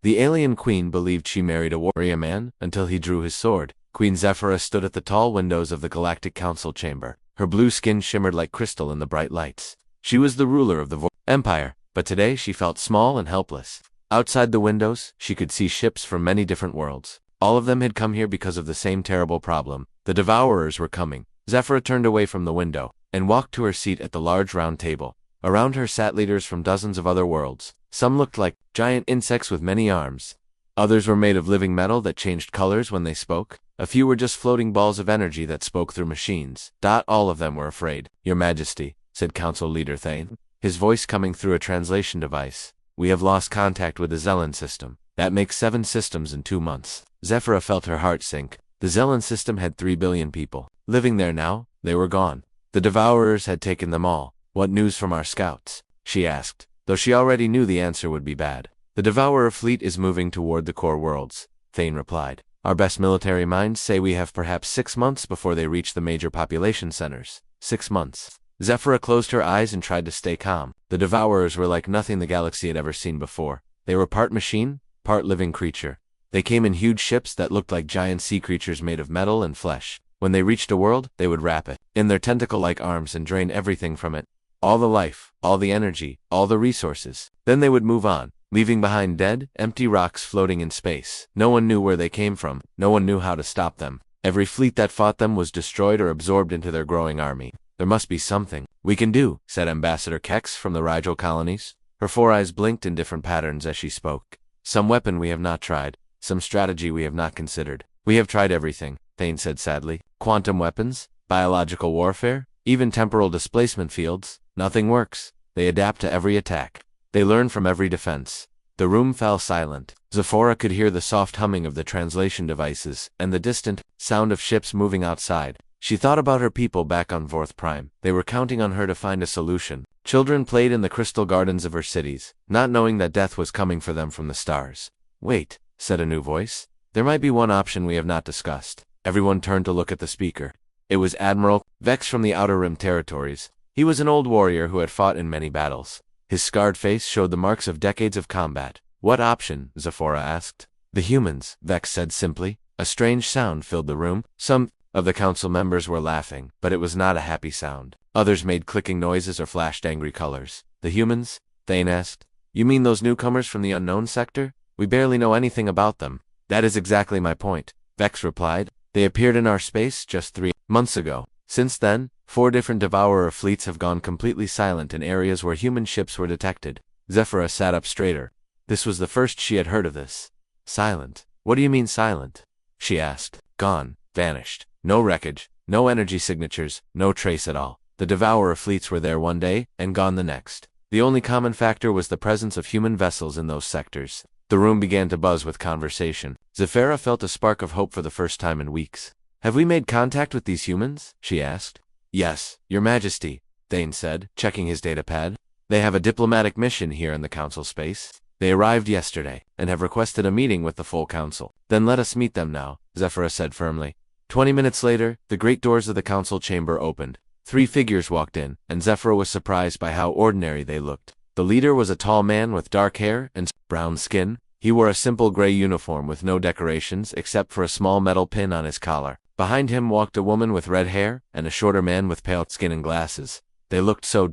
The alien queen believed she married a warrior man until he drew his sword. Queen Zephyra stood at the tall windows of the Galactic Council chamber. Her blue skin shimmered like crystal in the bright lights. She was the ruler of the Empire, but today she felt small and helpless. Outside the windows, she could see ships from many different worlds. All of them had come here because of the same terrible problem. The Devourers were coming. Zephyra turned away from the window and walked to her seat at the large round table. Around her sat leaders from dozens of other worlds. Some looked like giant insects with many arms. Others were made of living metal that changed colors when they spoke. A few were just floating balls of energy that spoke through machines. All of them were afraid. "Your Majesty," said Council Leader Thane, his voice coming through a translation device. "We have lost contact with the Zellan system. That makes 7 systems in 2 months." Zephyra felt her heart sink. The Zellan system had 3 billion people living there now. They were gone. The Devourers had taken them all. "What news from our scouts?" she asked, though she already knew the answer would be bad. "The Devourer fleet is moving toward the core worlds," Thane replied. "Our best military minds say we have perhaps 6 months before they reach the major population centers." 6 months. Zephyra closed her eyes and tried to stay calm. The Devourers were like nothing the galaxy had ever seen before. They were part machine, part living creature. They came in huge ships that looked like giant sea creatures made of metal and flesh. When they reached a world, they would wrap it in their tentacle-like arms and drain everything from it. All the life, all the energy, all the resources. Then they would move on, leaving behind dead, empty rocks floating in space. No one knew where they came from. No one knew how to stop them. Every fleet that fought them was destroyed or absorbed into their growing army. "There must be something we can do," said Ambassador Kex from the Rigel colonies. Her 4 eyes blinked in different patterns as she spoke. "Some weapon we have not tried. Some strategy we have not considered." "We have tried everything," Thane said sadly. "Quantum weapons, biological warfare, even temporal displacement fields. Nothing works. They adapt to every attack. They learn from every defense." The room fell silent. Zephyra could hear the soft humming of the translation devices and the distant sound of ships moving outside. She thought about her people back on Vorth Prime. They were counting on her to find a solution. Children played in the crystal gardens of her cities, not knowing that death was coming for them from the stars. "Wait," said a new voice. "There might be one option we have not discussed." Everyone turned to look at the speaker. It was Admiral Vex from the Outer Rim territories. He was an old warrior who had fought in many battles. His scarred face showed the marks of decades of combat. "What option?" Zephyra asked. "The humans," Vex said simply. A strange sound filled the room. Some of the council members were laughing, but it was not a happy sound. Others made clicking noises or flashed angry colors. "The humans?" Thane asked. "You mean those newcomers from the unknown sector? We barely know anything about them." "That is exactly my point," Vex replied. "They appeared in our space just 3 months ago. Since then, 4 different Devourer fleets have gone completely silent in areas where human ships were detected." Zephyra sat up straighter. This was the first she had heard of this. "Silent? What do you mean silent?" she asked. "Gone. Vanished. No wreckage, no energy signatures, no trace at all. The Devourer fleets were there one day and gone the next. The only common factor was the presence of human vessels in those sectors." The room began to buzz with conversation. Zephyra felt a spark of hope for the first time in weeks. "Have we made contact with these humans?" she asked. "Yes, Your Majesty," Thane said, checking his datapad. "They have a diplomatic mission here in the council space. They arrived yesterday and have requested a meeting with the full council." "Then let us meet them now," Zephyra said firmly. 20 minutes later, the great doors of the council chamber opened. 3 figures walked in, and Zephyra was surprised by how ordinary they looked. The leader was a tall man with dark hair and brown skin. He wore a simple gray uniform with no decorations except for a small metal pin on his collar. Behind him walked a woman with red hair and a shorter man with pale skin and glasses. They looked so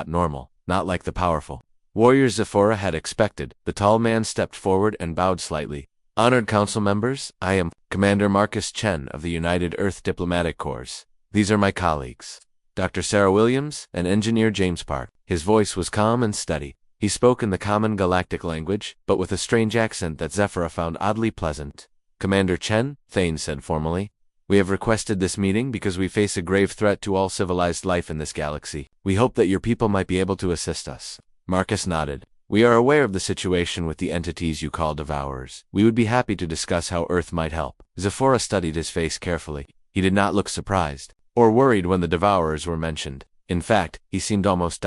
normal, not like the powerful warriors Zephyra had expected. The tall man stepped forward and bowed slightly. "Honored council members, I am Commander Marcus Chen of the United Earth Diplomatic Corps. These are my colleagues, Dr. Sarah Williams and Engineer James Park." His voice was calm and steady. He spoke in the common galactic language, but with a strange accent that Zephyra found oddly pleasant. "Commander Chen," Thane said formally, "we have requested this meeting because we face a grave threat to all civilized life in this galaxy. We hope that your people might be able to assist us." Marcus nodded. "We are aware of the situation with the entities you call Devourers. We would be happy to discuss how Earth might help." Zephyra studied his face carefully. He did not look surprised or worried when the Devourers were mentioned. In fact, he seemed almost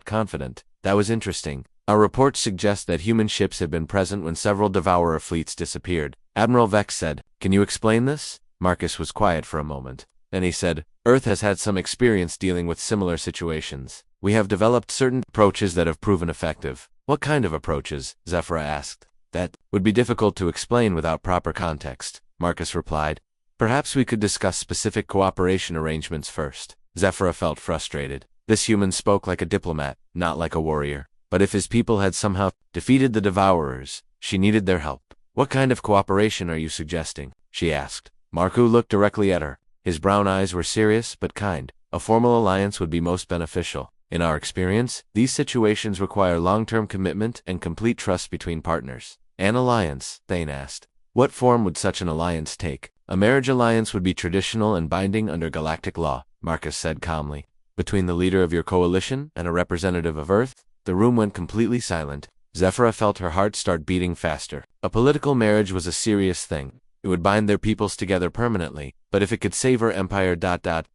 confident. "That was interesting. Our reports suggest that human ships have been present when several Devourer fleets disappeared." Admiral Vex said. "Can you explain this?" Marcus was quiet for a moment. Then he said, "Earth has had some experience dealing with similar situations. We have developed certain approaches that have proven effective." "What kind of approaches?" Zephyra asked. That would be difficult to explain without proper context, Marcus replied. Perhaps we could discuss specific cooperation arrangements first. Zephyra felt frustrated. This human spoke like a diplomat, not like a warrior. But if his people had somehow defeated the Devourers, she needed their help. What kind of cooperation are you suggesting? She asked. Marku looked directly at her. His brown eyes were serious but kind. A formal alliance would be most beneficial. In our experience, these situations require long-term commitment and complete trust between partners. An alliance? Thane asked. What form would such an alliance take? A marriage alliance would be traditional and binding under galactic law, Marcus said calmly. Between the leader of your coalition and a representative of Earth? The room went completely silent. Zephyra felt her heart start beating faster. A political marriage was a serious thing. It would bind their peoples together permanently, but if it could save her empire...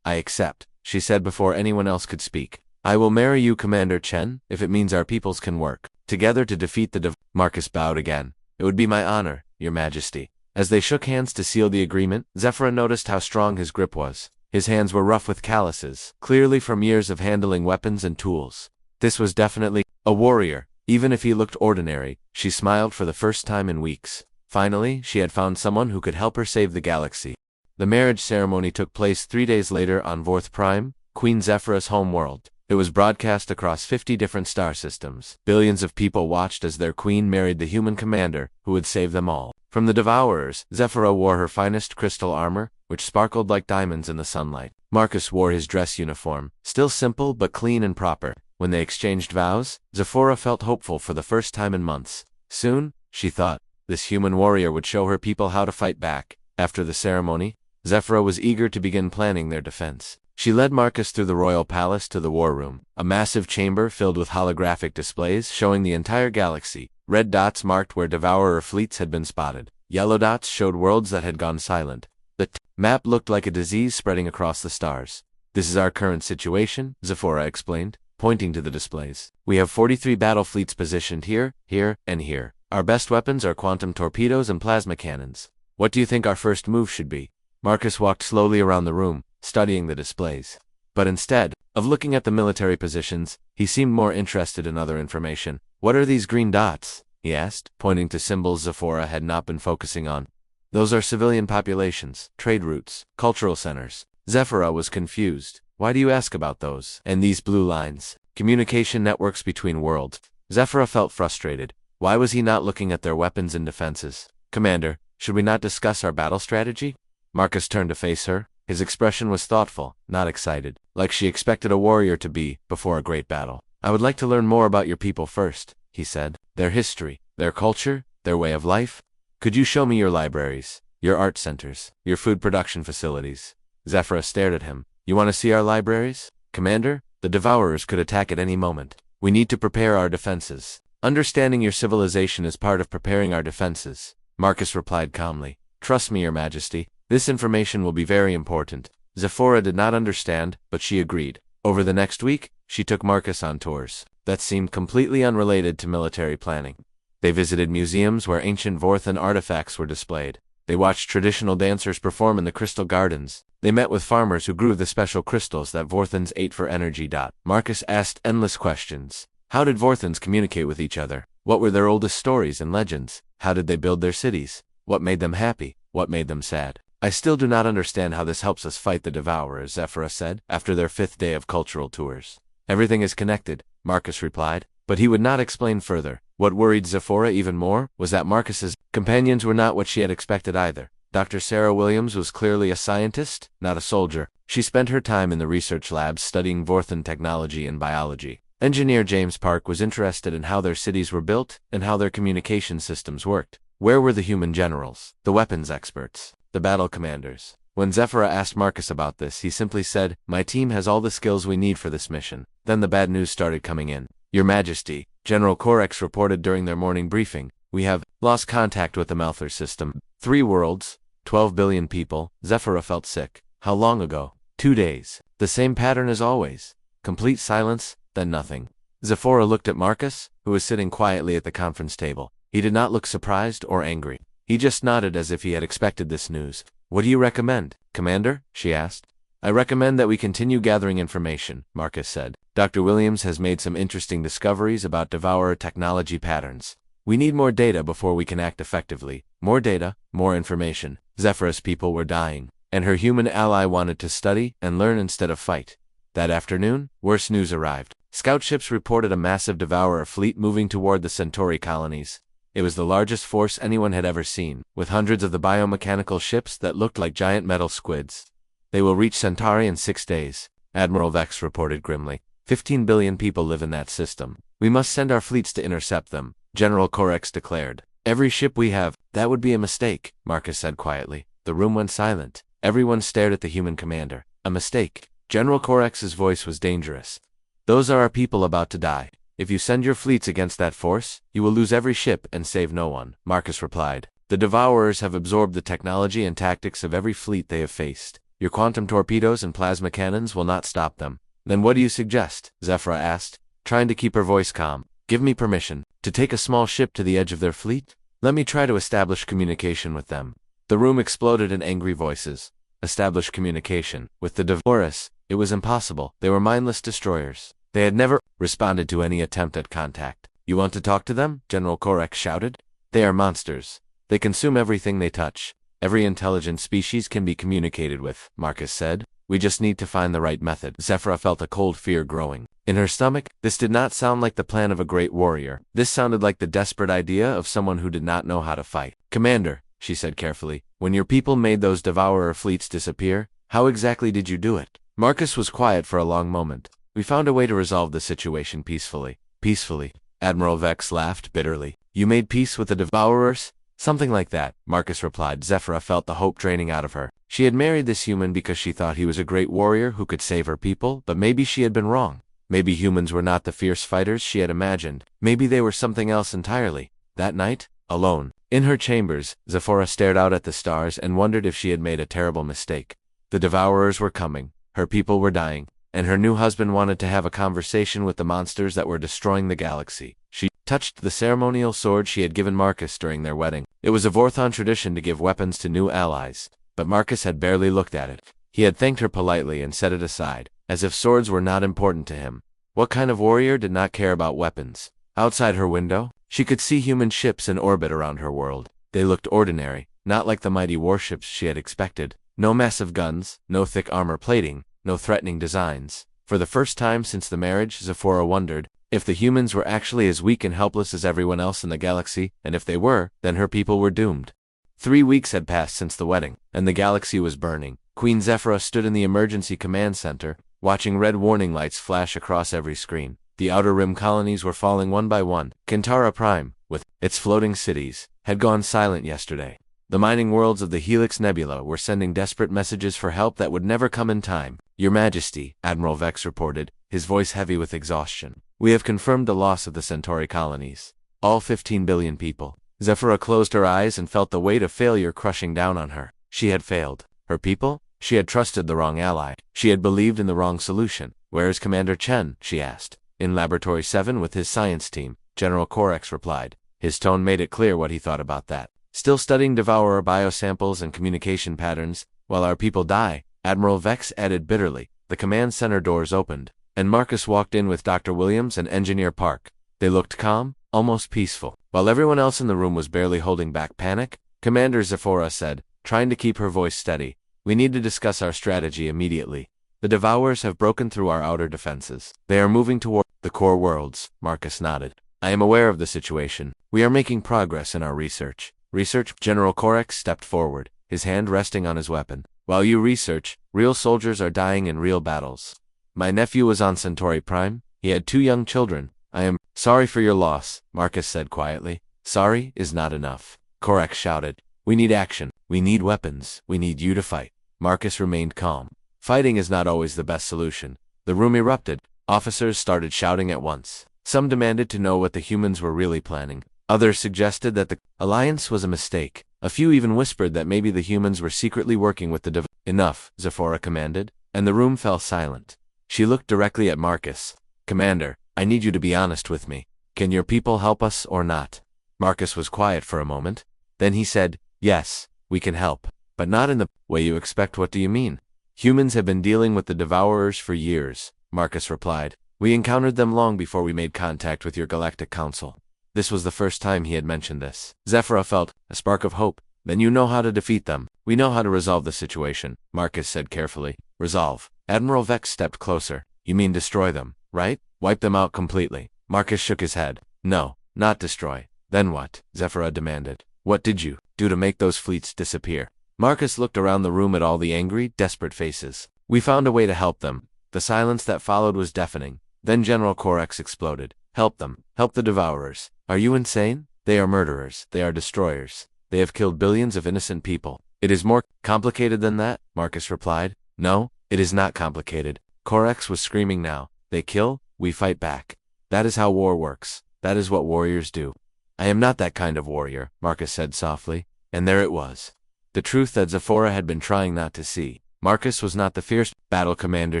I accept, she said before anyone else could speak. I will marry you, Commander Chen, if it means our peoples can work together to defeat the Marcus bowed again. It would be my honor, Your Majesty. As they shook hands to seal the agreement, Zephyra noticed how strong his grip was. His hands were rough with calluses, clearly from years of handling weapons and tools. This was definitely a warrior. Even if he looked ordinary, she smiled for the first time in weeks. Finally, she had found someone who could help her save the galaxy. The marriage ceremony took place 3 days later on Vorth Prime, Queen Zephyra's home world. It was broadcast across 50 different star systems. Billions of people watched as their queen married the human commander, who would save them all. From the Devourers, Zephyra wore her finest crystal armor, which sparkled like diamonds in the sunlight. Marcus wore his dress uniform, still simple but clean and proper. When they exchanged vows, Zephyra felt hopeful for the first time in months. Soon, she thought, this human warrior would show her people how to fight back. After the ceremony, Zephyra was eager to begin planning their defense. She led Marcus through the royal palace to the war room, a massive chamber filled with holographic displays showing the entire galaxy. Red dots marked where Devourer fleets had been spotted. Yellow dots showed worlds that had gone silent. The map looked like a disease spreading across the stars. This is our current situation, Zephyra explained, pointing to the displays. We have 43 battle fleets positioned here, here, and here. Our best weapons are quantum torpedoes and plasma cannons. What do you think our first move should be? Marcus walked slowly around the room, studying the displays. But instead of looking at the military positions, he seemed more interested in other information. What are these green dots? He asked, pointing to symbols Zephyra had not been focusing on. Those are civilian populations, trade routes, cultural centers. Zephyra was confused. Why do you ask about those? And these blue lines? Communication networks between worlds. Zephyra felt frustrated. Why was he not looking at their weapons and defenses? Commander, should we not discuss our battle strategy? Marcus turned to face her. His expression was thoughtful, not excited, like she expected a warrior to be before a great battle. I would like to learn more about your people first, he said. Their history, their culture, their way of life. Could you show me your libraries, your art centers, your food production facilities? Zephyra stared at him. You want to see our libraries? Commander, the Devourers could attack at any moment. We need to prepare our defenses. Understanding your civilization is part of preparing our defenses, Marcus replied calmly. Trust me, Your Majesty. This information will be very important. Zephyra did not understand, but she agreed. Over the next week, she took Marcus on tours that seemed completely unrelated to military planning. They visited museums where ancient Vorthan artifacts were displayed. They watched traditional dancers perform in the crystal gardens. They met with farmers who grew the special crystals that Vorthans ate for energy. Marcus asked endless questions. How did Vorthans communicate with each other? What were their oldest stories and legends? How did they build their cities? What made them happy? What made them sad? I still do not understand how this helps us fight the Devourers, Zephyra said, after their 5th day of cultural tours. Everything is connected, Marcus replied, but he would not explain further. What worried Zephyra even more was that Marcus's companions were not what she had expected either. Dr. Sarah Williams was clearly a scientist, not a soldier. She spent her time in the research labs studying Vorthan technology and biology. Engineer James Park was interested in how their cities were built and how their communication systems worked. Where were the human generals, the weapons experts, the battle commanders? When Zephyra asked Marcus about this, he simply said, My team has all the skills we need for this mission. Then the bad news started coming in. Your Majesty, General Orcs reported during their morning briefing, we have lost contact with the Malthor system. 3 worlds, 12 billion people. Zephyra felt sick. How long ago? 2 days. The same pattern as always. Complete silence, then nothing. Zephyra looked at Marcus, who was sitting quietly at the conference table. He did not look surprised or angry. He just nodded as if he had expected this news. What do you recommend, Commander? She asked. I recommend that we continue gathering information, Marcus said. Dr. Williams has made some interesting discoveries about Devourer technology patterns. We need more data before we can act effectively. More data, more information. Zephyra's people were dying, and her human ally wanted to study and learn instead of fight. That afternoon, worse news arrived. Scout ships reported a massive Devourer fleet moving toward the Centauri colonies. It was the largest force anyone had ever seen, with hundreds of the biomechanical ships that looked like giant metal squids. They will reach Centauri in 6 days, Admiral Vex reported grimly. 15 billion people live in that system. We must send our fleets to intercept them, General Corex declared. Every ship we have, that would be a mistake, Marcus said quietly. The room went silent. Everyone stared at the human commander. A mistake. General Corex's voice was dangerous. Those are our people about to die. If you send your fleets against that force, you will lose every ship and save no one, Marcus replied. The Devourers have absorbed the technology and tactics of every fleet they have faced. Your quantum torpedoes and plasma cannons will not stop them. Then what do you suggest? Zephyra asked, trying to keep her voice calm. Give me permission to take a small ship to the edge of their fleet? Let me try to establish communication with them. The room exploded in angry voices. Establish communication with the Devourers? It was impossible. They were mindless destroyers. They had never responded to any attempt at contact. You want to talk to them? General Corex shouted. They are monsters. They consume everything they touch. Every intelligent species can be communicated with, Marcus said. We just need to find the right method. Zephyra felt a cold fear growing in her stomach. This did not sound like the plan of a great warrior. This sounded like the desperate idea of someone who did not know how to fight. Commander, she said carefully, when your people made those Devourer fleets disappear, how exactly did you do it? Marcus was quiet for a long moment. We found a way to resolve the situation peacefully. Peacefully? Admiral Vex laughed bitterly. You made peace with the Devourers? Something like that, Marcus replied. Zephyra felt the hope draining out of her. She had married this human because she thought he was a great warrior who could save her people, but maybe she had been wrong. Maybe humans were not the fierce fighters she had imagined. Maybe they were something else entirely. That night, alone, in her chambers, Zephyra stared out at the stars and wondered if she had made a terrible mistake. The Devourers were coming. Her people were dying, and her new husband wanted to have a conversation with the monsters that were destroying the galaxy. She touched the ceremonial sword she had given Marcus during their wedding. It was a Vorthon tradition to give weapons to new allies, but Marcus had barely looked at it. He had thanked her politely and set it aside, as if swords were not important to him. What kind of warrior did not care about weapons? Outside her window, she could see human ships in orbit around her world. They looked ordinary, not like the mighty warships she had expected. No massive guns, no thick armor plating, no threatening designs. For the first time since the marriage, Zephyra wondered if the humans were actually as weak and helpless as everyone else in the galaxy, and if they were, then her people were doomed. 3 weeks had passed since the wedding, and the galaxy was burning. Queen Zephyra stood in the emergency command center, watching red warning lights flash across every screen. The Outer Rim colonies were falling one by one. Kintara Prime, with its floating cities, had gone silent yesterday. The mining worlds of the Helix Nebula were sending desperate messages for help that would never come in time. Your Majesty, Admiral Vex reported, his voice heavy with exhaustion. We have confirmed the loss of the Centauri colonies. All 15 billion people. Zephyra closed her eyes and felt the weight of failure crushing down on her. She had failed. Her people? She had trusted the wrong ally. She had believed in the wrong solution. Where is Commander Chen? She asked. In Laboratory 7 with his science team, General Corex replied. His tone made it clear what he thought about that. Still studying Devourer biosamples and communication patterns, while our people die, Admiral Vex added bitterly. The command center doors opened, and Marcus walked in with Dr. Williams and Engineer Park. They looked calm, almost peaceful. While everyone else in the room was barely holding back panic, Commander Zephyra said, trying to keep her voice steady, we need to discuss our strategy immediately. The Devourers have broken through our outer defenses. They are moving toward the core worlds, Marcus nodded. I am aware of the situation. We are making progress in our research. Research? General Corex stepped forward, his hand resting on his weapon. While you research, real soldiers are dying in real battles. My nephew was on Centauri Prime. He had 2 young children. I am sorry for your loss, Marcus said quietly. Sorry is not enough. Corex shouted. We need action. We need weapons. We need you to fight. Marcus remained calm. Fighting is not always the best solution. The room erupted. Officers started shouting at once. Some demanded to know what the humans were really planning. Others suggested that the alliance was a mistake. A few even whispered that maybe the humans were secretly working with the Enough, Zephyra commanded, and the room fell silent. She looked directly at Marcus. Commander, I need you to be honest with me. Can your people help us or not? Marcus was quiet for a moment. Then he said, yes, we can help. But not in the way you expect. What do you mean? Humans have been dealing with the Devourers for years, Marcus replied. We encountered them long before we made contact with your Galactic Council. This was the first time he had mentioned this. Zephyra felt a spark of hope. Then you know how to defeat them. We know how to resolve the situation, Marcus said carefully. Resolve. Admiral Vex stepped closer. You mean destroy them, right? Wipe them out completely. Marcus shook his head. No, not destroy. Then what? Zephyra demanded. What did you do to make those fleets disappear? Marcus looked around the room at all the angry, desperate faces. We found a way to help them. The silence that followed was deafening. Then General Orcs exploded. Help them. Help the Devourers. Are you insane? They are murderers. They are destroyers. They have killed billions of innocent people. It is more complicated than that, Marcus replied. No, it is not complicated. Orcs was screaming now. They kill, we fight back. That is how war works. That is what warriors do. I am not that kind of warrior, Marcus said softly. And there it was. The truth that Zephyra had been trying not to see. Marcus was not the fierce battle commander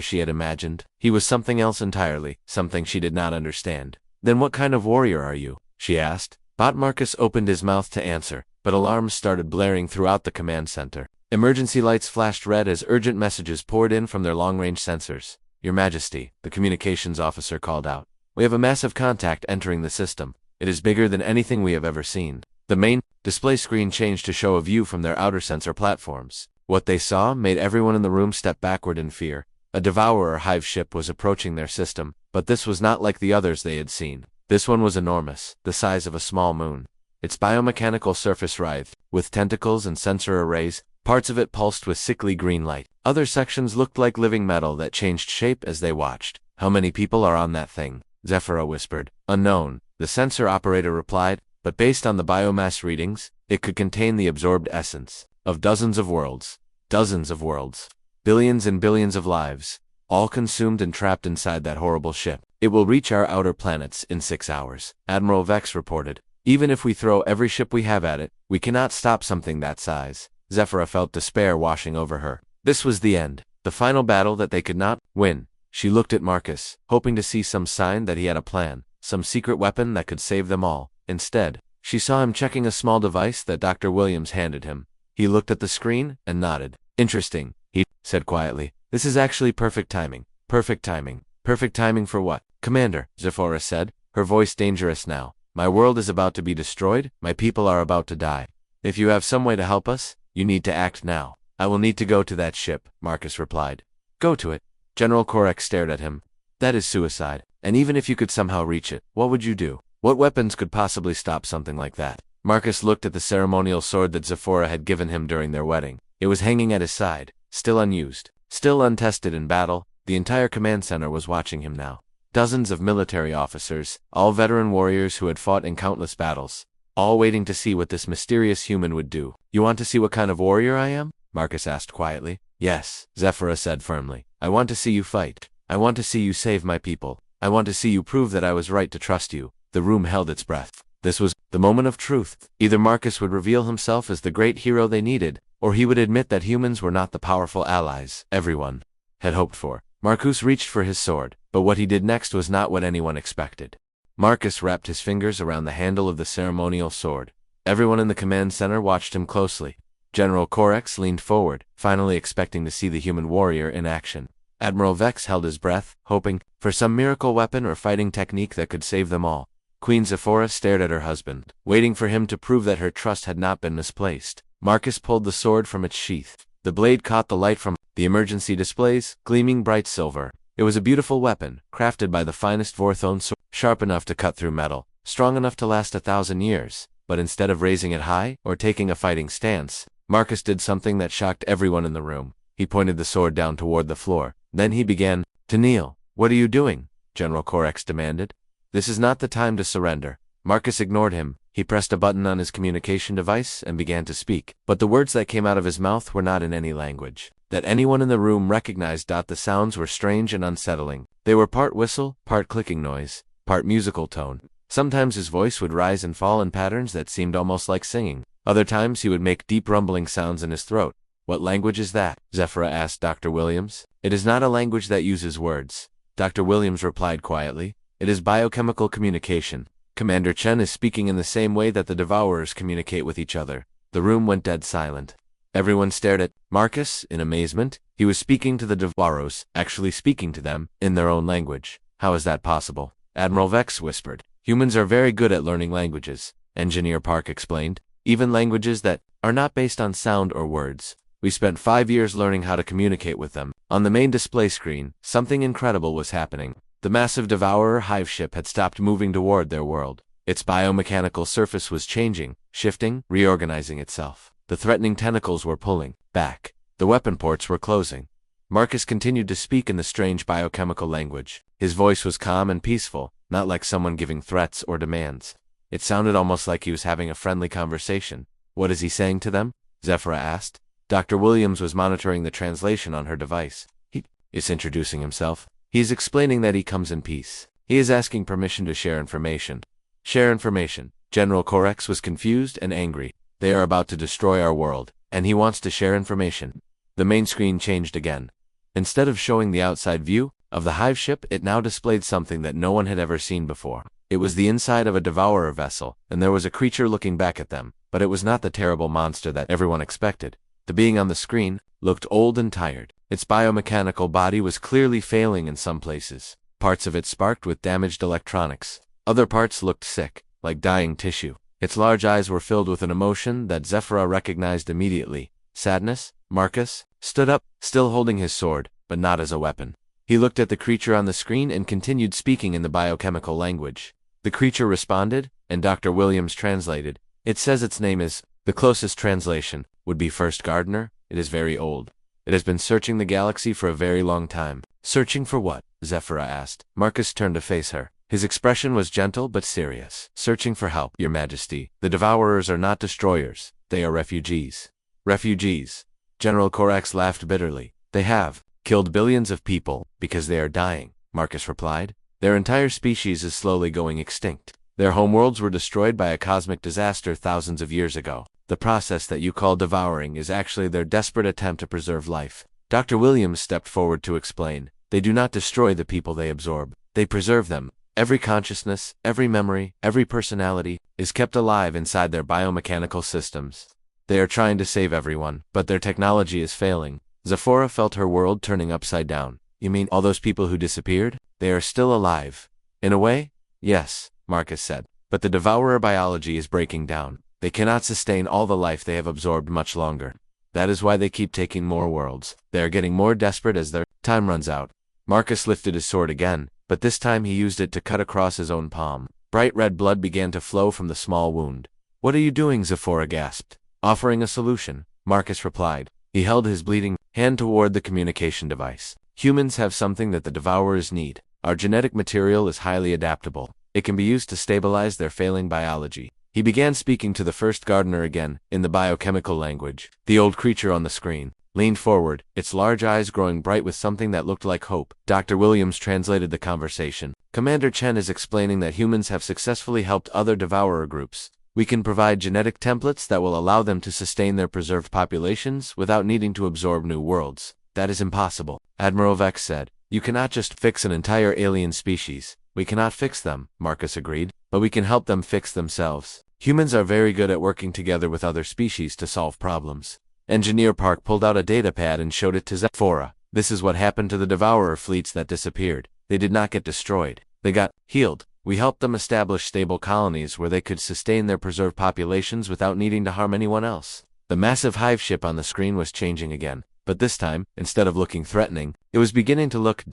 she had imagined. He was something else entirely, something she did not understand. Then what kind of warrior are you? She asked. Marcus opened his mouth to answer, but alarms started blaring throughout the command center. Emergency lights flashed red as urgent messages poured in from their long-range sensors. Your Majesty, the communications officer called out. We have a massive contact entering the system. It is bigger than anything we have ever seen. The main display screen changed to show a view from their outer sensor platforms. What they saw made everyone in the room step backward in fear. A Devourer hive ship was approaching their system, but this was not like the others they had seen. This one was enormous, the size of a small moon. Its biomechanical surface writhed, with tentacles and sensor arrays. Parts of it pulsed with sickly green light. Other sections looked like living metal that changed shape as they watched. How many people are on that thing? Zephyra whispered. Unknown, the sensor operator replied, but based on the biomass readings, it could contain the absorbed essence of dozens of worlds. Dozens of worlds. Billions and billions of lives, all consumed and trapped inside that horrible ship. It will reach our outer planets in 6 hours, Admiral Vex reported. Even if we throw every ship we have at it, we cannot stop something that size. Zephyra felt despair washing over her. This was the end, the final battle that they could not win. She looked at Marcus, hoping to see some sign that he had a plan, some secret weapon that could save them all. Instead, she saw him checking a small device that Dr. Williams handed him. He looked at the screen and nodded. Interesting, he said quietly. This is actually perfect timing. Perfect timing. Perfect timing for what? Commander, Zephyra said, her voice dangerous now. My world is about to be destroyed. My people are about to die. If you have some way to help us, you need to act now. I will need to go to that ship, Marcus replied. Go to it. General Orcs stared at him. That is suicide. And even if you could somehow reach it, what would you do? What weapons could possibly stop something like that? Marcus looked at the ceremonial sword that Zephyra had given him during their wedding. It was hanging at his side, still unused, still untested in battle. The entire command center was watching him now. Dozens of military officers, all veteran warriors who had fought in countless battles, all waiting to see what this mysterious human would do. You want to see what kind of warrior I am? Marcus asked quietly. Yes, Zephyra said firmly. I want to see you fight. I want to see you save my people. I want to see you prove that I was right to trust you. The room held its breath. This was the moment of truth. Either Marcus would reveal himself as the great hero they needed, or he would admit that humans were not the powerful allies everyone had hoped for. Marcus reached for his sword, but what he did next was not what anyone expected. Marcus wrapped his fingers around the handle of the ceremonial sword. Everyone in the command center watched him closely. General Orcs leaned forward, finally expecting to see the human warrior in action. Admiral Vex held his breath, hoping for some miracle weapon or fighting technique that could save them all. Queen Zephyra stared at her husband, waiting for him to prove that her trust had not been misplaced. Marcus pulled the sword from its sheath. The blade caught the light from the emergency displays, gleaming bright silver. It was a beautiful weapon, crafted by the finest Vorthone sword, sharp enough to cut through metal, strong enough to last 1,000 years. But instead of raising it high or taking a fighting stance, Marcus did something that shocked everyone in the room. He pointed the sword down toward the floor. Then he began to kneel. What are you doing? General Orcs demanded. This is not the time to surrender. Marcus ignored him. He pressed a button on his communication device and began to speak. But the words that came out of his mouth were not in any language that anyone in the room recognized. The sounds were strange and unsettling. They were part whistle, part clicking noise, part musical tone. Sometimes his voice would rise and fall in patterns that seemed almost like singing. Other times he would make deep rumbling sounds in his throat. What language is that? Zephyra asked Dr. Williams. It is not a language that uses words, Dr. Williams replied quietly. It is biochemical communication. Commander Chen is speaking in the same way that the Devourers communicate with each other. The room went dead silent. Everyone stared at Marcus in amazement. He was speaking to the Devourers, actually speaking to them, in their own language. How is that possible? Admiral Vex whispered. Humans are very good at learning languages, Engineer Park explained, even languages that are not based on sound or words. We spent 5 years learning how to communicate with them. On the main display screen, something incredible was happening. The massive Devourer hive ship had stopped moving toward their world. Its biomechanical surface was changing, shifting, reorganizing itself. The threatening tentacles were pulling back. The weapon ports were closing. Marcus continued to speak in the strange biochemical language. His voice was calm and peaceful, not like someone giving threats or demands. It sounded almost like he was having a friendly conversation. What is he saying to them? Zephyra asked. Dr. Williams was monitoring the translation on her device. He is introducing himself. He is explaining that he comes in peace. He is asking permission to share information. Share information. General Corex was confused and angry. They are about to destroy our world, and he wants to share information. The main screen changed again. Instead of showing the outside view of the hive ship, it now displayed something that no one had ever seen before. It was the inside of a Devourer vessel, and there was a creature looking back at them, but it was not the terrible monster that everyone expected. The being on the screen looked old and tired. Its biomechanical body was clearly failing in some places. Parts of it sparked with damaged electronics. Other parts looked sick, like dying tissue. Its large eyes were filled with an emotion that Zephyra recognized immediately. Sadness. Marcus stood up, still holding his sword, but not as a weapon. He looked at the creature on the screen and continued speaking in the biochemical language. The creature responded, and Dr. Williams translated. It says its name is. The closest translation would be First Gardener. It is very old. It has been searching the galaxy for a very long time. Searching for what? Zephyra asked. Marcus turned to face her. His expression was gentle but serious. Searching for help, Your Majesty. The Devourers are not destroyers. They are refugees. Refugees. General Corex laughed bitterly. They have killed billions of people because they are dying, Marcus replied. Their entire species is slowly going extinct. Their homeworlds were destroyed by a cosmic disaster thousands of years ago. The process that you call devouring is actually their desperate attempt to preserve life. Dr. Williams stepped forward to explain. They do not destroy the people they absorb. They preserve them. Every consciousness, every memory, every personality is kept alive inside their biomechanical systems. They are trying to save everyone, but their technology is failing. Zephyra felt her world turning upside down. You mean all those people who disappeared? They are still alive. In a way? Yes, Marcus said. But the Devourer biology is breaking down. They cannot sustain all the life they have absorbed much longer. That is why they keep taking more worlds. They are getting more desperate as their time runs out. Marcus lifted his sword again, but this time he used it to cut across his own palm. Bright red blood began to flow from the small wound. What are you doing? Zephyra gasped. Offering a solution, Marcus replied. He held his bleeding hand toward the communication device. Humans have something that the Devourers need. Our genetic material is highly adaptable. It can be used to stabilize their failing biology. He began speaking to the First Gardener again, in the biochemical language. The old creature on the screen leaned forward, its large eyes growing bright with something that looked like hope. Dr. Williams translated the conversation. Commander Chen is explaining that humans have successfully helped other Devourer groups. We can provide genetic templates that will allow them to sustain their preserved populations without needing to absorb new worlds. That is impossible, Admiral Vex said. You cannot just fix an entire alien species. We cannot fix them, Marcus agreed, but we can help them fix themselves. Humans are very good at working together with other species to solve problems. Engineer Park pulled out a datapad and showed it to Zephyra. This is what happened to the Devourer fleets that disappeared. They did not get destroyed. They got healed. We helped them establish stable colonies where they could sustain their preserved populations without needing to harm anyone else. The massive hive ship on the screen was changing again, but this time, instead of looking threatening, it was beginning to look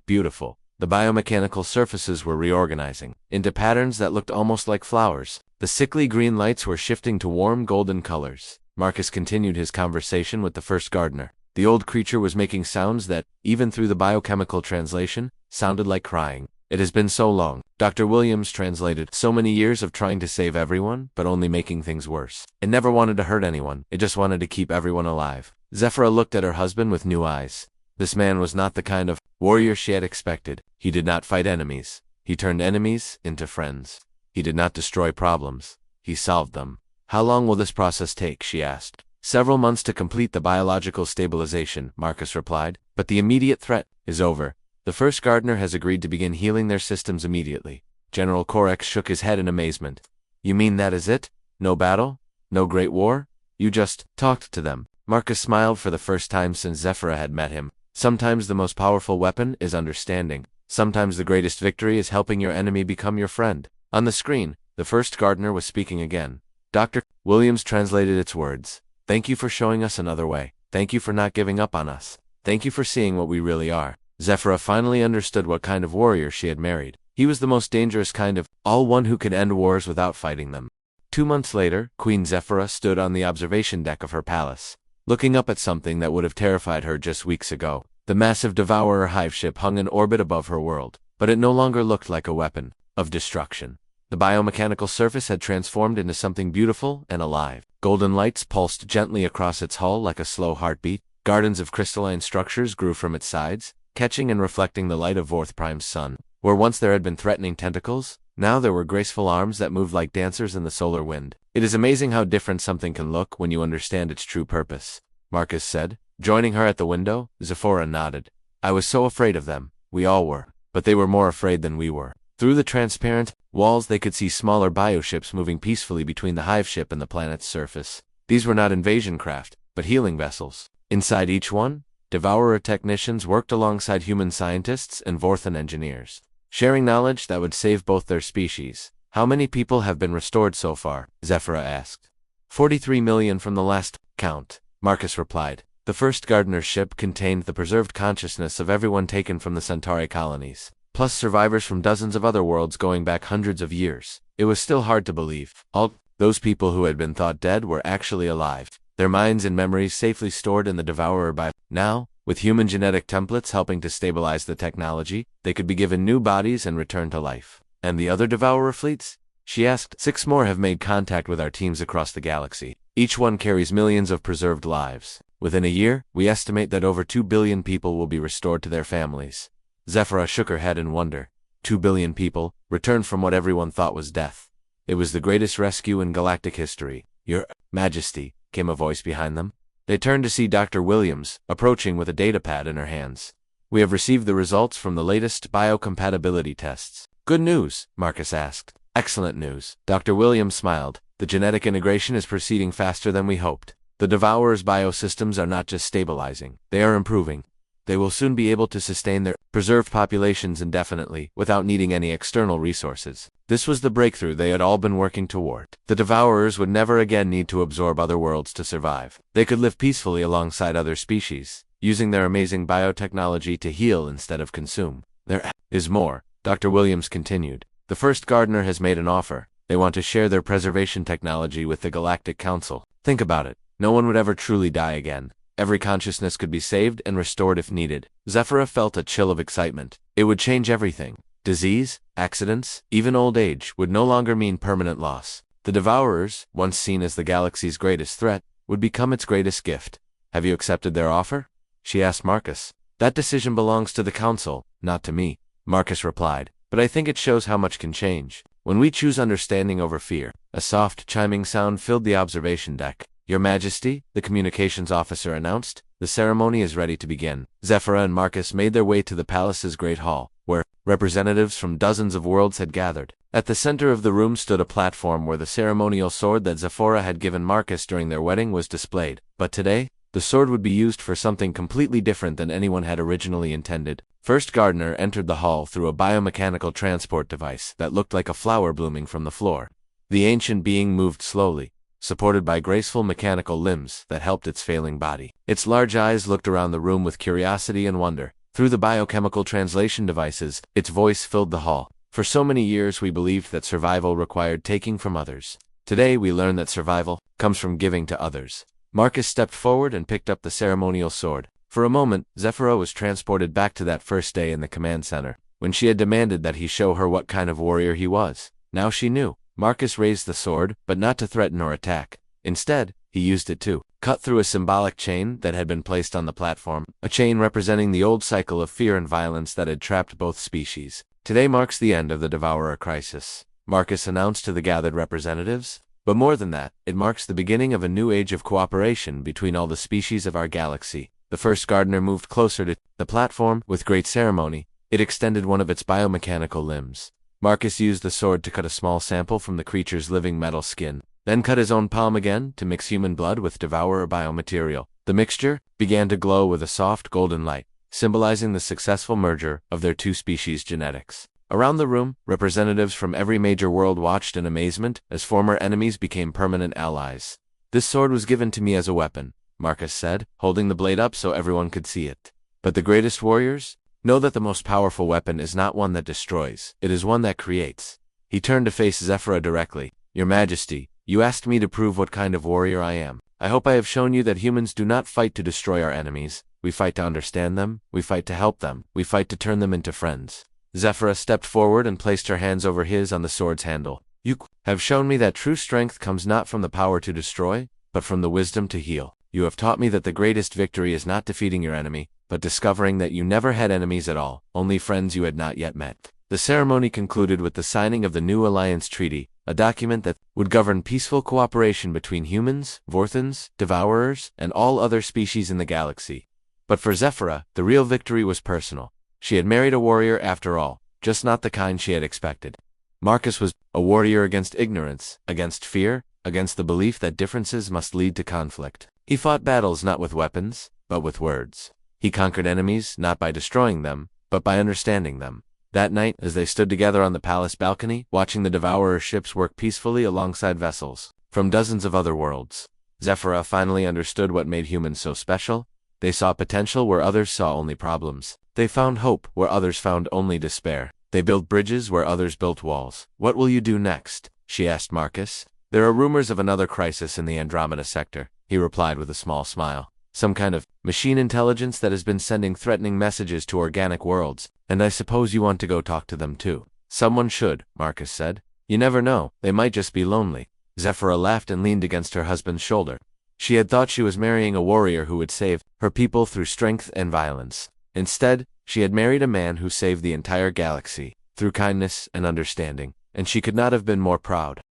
beautiful. The biomechanical surfaces were reorganizing into patterns that looked almost like flowers. The sickly green lights were shifting to warm golden colors. Marcus continued his conversation with the First Gardener. The old creature was making sounds that, even through the biochemical translation, sounded like crying. It has been so long, Dr. Williams translated. So many years of trying to save everyone, but only making things worse. It never wanted to hurt anyone. It just wanted to keep everyone alive. Zephyra looked at her husband with new eyes. This man was not the kind of warrior she had expected. He did not fight enemies. He turned enemies into friends. He did not destroy problems. He solved them. How long will this process take? She asked. Several months to complete the biological stabilization, Marcus replied, but the immediate threat is over. The First Gardener has agreed to begin healing their systems immediately. General Corex shook his head in amazement. You mean that is it? No battle? No great war? You just talked to them. Marcus smiled for the first time since Zephyra had met him. Sometimes the most powerful weapon is understanding. Sometimes the greatest victory is helping your enemy become your friend. On the screen, the first gardener was speaking again. Dr. Williams translated its words. Thank you for showing us another way. Thank you for not giving up on us. Thank you for seeing what we really are. Zephyra finally understood what kind of warrior she had married. He was the most dangerous kind of, one who could end wars without fighting them. 2 months later, Queen Zephyra stood on the observation deck of her palace, looking up at something that would have terrified her just weeks ago. The massive Devourer hive ship hung in orbit above her world, but it no longer looked like a weapon of destruction. The biomechanical surface had transformed into something beautiful and alive. Golden lights pulsed gently across its hull like a slow heartbeat. Gardens of crystalline structures grew from its sides, catching and reflecting the light of Vorth Prime's sun. Where once there had been threatening tentacles, now there were graceful arms that moved like dancers in the solar wind. It is amazing how different something can look when you understand its true purpose, Marcus said. Joining her at the window, Zephyra nodded. I was so afraid of them. We all were. But they were more afraid than we were. Through the transparent walls they could see smaller bioships moving peacefully between the hive ship and the planet's surface. These were not invasion craft, but healing vessels. Inside each one, Devourer technicians worked alongside human scientists and Vorthan engineers, sharing knowledge that would save both their species. How many people have been restored so far? Zephyra asked. 43 million from the last count, Marcus replied. The first gardener's ship contained the preserved consciousness of everyone taken from the Centauri colonies, plus survivors from dozens of other worlds going back hundreds of years. It was still hard to believe. All those people who had been thought dead were actually alive, their minds and memories safely stored in the Devourer by now, with human genetic templates helping to stabilize the technology, they could be given new bodies and return to life. And the other Devourer fleets? She asked. 6 more have made contact with our teams across the galaxy. Each one carries millions of preserved lives. Within a year, we estimate that over 2 billion people will be restored to their families. Zephyra shook her head in wonder. 2 billion people, returned from what everyone thought was death. It was the greatest rescue in galactic history. Your Majesty, came a voice behind them. They turned to see Dr. Williams, approaching with a datapad in her hands. We have received the results from the latest biocompatibility tests. Good news, Marcus asked. Excellent news. Dr. Williams smiled. The genetic integration is proceeding faster than we hoped. The Devourer's biosystems are not just stabilizing, they are improving. They will soon be able to sustain their preserved populations indefinitely, without needing any external resources. This was the breakthrough they had all been working toward. The Devourers would never again need to absorb other worlds to survive. They could live peacefully alongside other species, using their amazing biotechnology to heal instead of consume. There is more, Dr. Williams continued. The first gardener has made an offer. They want to share their preservation technology with the Galactic Council. Think about it. No one would ever truly die again. Every consciousness could be saved and restored if needed. Zephyra felt a chill of excitement. It would change everything. Disease, accidents, even old age would no longer mean permanent loss. The Devourers, once seen as the galaxy's greatest threat, would become its greatest gift. Have you accepted their offer? She asked Marcus. That decision belongs to the Council, not to me, Marcus replied. But I think it shows how much can change when we choose understanding over fear. A soft, chiming sound filled the observation deck. Your Majesty, the communications officer announced, the ceremony is ready to begin. Zephyra and Marcus made their way to the palace's great hall, where representatives from dozens of worlds had gathered. At the center of the room stood a platform where the ceremonial sword that Zephyra had given Marcus during their wedding was displayed. But today, the sword would be used for something completely different than anyone had originally intended. First Gardener entered the hall through a biomechanical transport device that looked like a flower blooming from the floor. The ancient being moved slowly, supported by graceful mechanical limbs that helped its failing body. Its large eyes looked around the room with curiosity and wonder. Through the biochemical translation devices, its voice filled the hall. For so many years we believed that survival required taking from others. Today we learn that survival comes from giving to others. Marcus stepped forward and picked up the ceremonial sword. For a moment, Zephyra was transported back to that first day in the command center, when she had demanded that he show her what kind of warrior he was. Now she knew. Marcus raised the sword, but not to threaten or attack. Instead, he used it to cut through a symbolic chain that had been placed on the platform, a chain representing the old cycle of fear and violence that had trapped both species. Today marks the end of the Devourer crisis, Marcus announced to the gathered representatives. But more than that, it marks the beginning of a new age of cooperation between all the species of our galaxy. The first gardener moved closer to the platform. With great ceremony, it extended one of its biomechanical limbs. Marcus used the sword to cut a small sample from the creature's living metal skin, then cut his own palm again to mix human blood with Devourer biomaterial. The mixture began to glow with a soft golden light, symbolizing the successful merger of their two species' genetics. Around the room, representatives from every major world watched in amazement as former enemies became permanent allies. This sword was given to me as a weapon, Marcus said, holding the blade up so everyone could see it. But the greatest warriors know that the most powerful weapon is not one that destroys, it is one that creates. He turned to face Zephyrah directly. Your Majesty, you asked me to prove what kind of warrior I am. I hope I have shown you that humans do not fight to destroy our enemies. We fight to understand them, we fight to help them, we fight to turn them into friends. Zephyrah stepped forward and placed her hands over his on the sword's handle. You have shown me that true strength comes not from the power to destroy, but from the wisdom to heal. You have taught me that the greatest victory is not defeating your enemy, but discovering that you never had enemies at all, only friends you had not yet met. The ceremony concluded with the signing of the new Alliance Treaty, a document that would govern peaceful cooperation between humans, Vorthans, Devourers, and all other species in the galaxy. But for Zephyrah, the real victory was personal. She had married a warrior after all, just not the kind she had expected. Marcus was a warrior against ignorance, against fear, against the belief that differences must lead to conflict. He fought battles not with weapons, but with words. He conquered enemies not by destroying them, but by understanding them. That night, as they stood together on the palace balcony, watching the Devourer ships work peacefully alongside vessels from dozens of other worlds, Zephyrah finally understood what made humans so special. They saw potential where others saw only problems. They found hope where others found only despair. They built bridges where others built walls. What will you do next? She asked Marcus. There are rumors of another crisis in the Andromeda sector, he replied with a small smile. Some kind of machine intelligence that has been sending threatening messages to organic worlds, and I suppose you want to go talk to them too. Someone should, Marcus said. You never know, they might just be lonely. Zephyrah laughed and leaned against her husband's shoulder. She had thought she was marrying a warrior who would save her people through strength and violence. Instead, she had married a man who saved the entire galaxy through kindness and understanding, and she could not have been more proud.